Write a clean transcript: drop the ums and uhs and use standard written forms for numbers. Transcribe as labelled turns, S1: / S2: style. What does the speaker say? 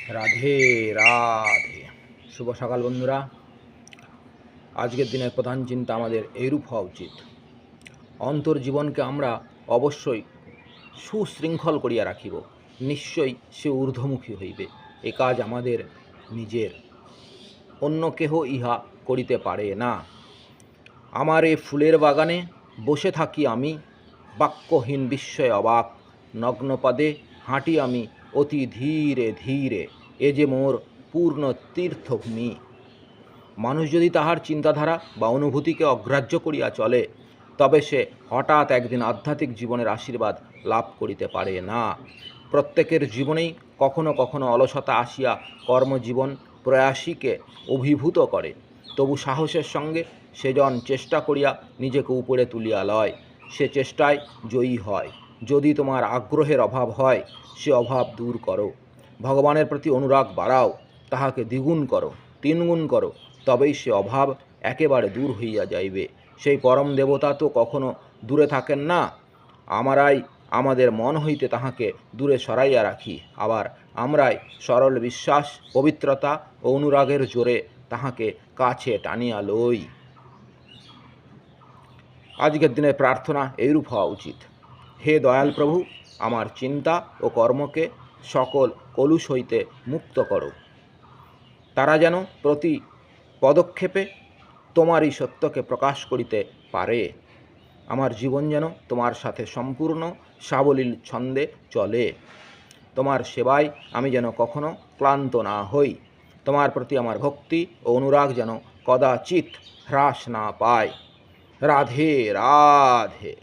S1: রাধে রাধে। শুভ সকাল বন্ধুরা। আজকের দিনের প্রধান চিন্তা আমাদের এইরূপ হওয়া উচিত। অন্তর্জীবনকে আমরা অবশ্যই সুশৃঙ্খল করিয়া রাখিব, নিশ্চয়ই সে ঊর্ধ্বমুখী হইবে। এ কাজ আমাদের নিজের, অন্য কেহ ইহা করিতে পারে না। আমার এ ফুলের বাগানে বসে থাকি আমি, বাক্যহীন বিস্ময়ে অবাক, নগ্নপাদে হাঁটি আমি অতি ধীরে ধীরে, এ যে মোর পূর্ণ তীর্থভূমি। মানুষ যদি তাহার চিন্তাধারা বা অনুভূতিকে অগ্রাহ্য করিয়া চলে, তবে সে হঠাৎ একদিন আধ্যাত্মিক জীবনের আশীর্বাদ লাভ করিতে পারে না। প্রত্যেকের জীবনেই কখনো কখনো অলসতা আসিয়া কর্মজীবন প্রয়াসীকে অভিভূত করে, তবু সাহসের সঙ্গে সেজন চেষ্টা করিয়া নিজেকে উপরে তুলিয়া লয়, সে চেষ্টায় জয়ী হয়। যদি তোমার আগ্রহের অভাব হয়, সে অভাব দূর করো। ভগবানের প্রতি অনুরাগ বাড়াও, তাহাকে দ্বিগুণ করো, তিনগুণ করো, তবেই সে অভাব একেবারে দূর হইয়া যাইবে। সেই পরম দেবতা তো কখনো দূরে থাকেন না, আমরাই আমাদের মন হইতে তাহাকে দূরে সরাইয়া রাখি, আবার আমরাই সরল বিশ্বাস, পবিত্রতা ও অনুরাগের জোরে তাহাকে কাছে টানিয়া লই। আজকের দিনের প্রার্থনা এইরূপ হওয়া উচিত। হে দয়াল প্রভু, আমার চিন্তা ও কর্মকে সকল কলুষ হইতে মুক্ত করো। তারা যেন প্রতি পদক্ষেপে তোমারই সত্যকে প্রকাশ করিতে পারে। আমার জীবন যেন তোমার সাথে সম্পূর্ণ সাবলীল ছন্দে চলে। তোমার সেবায় আমি যেন কখনো ক্লান্ত না হই। তোমার প্রতি আমার ভক্তি ও অনুরাগ যেন কদাচিৎ হ্রাস না পায়। রাধে রাধে।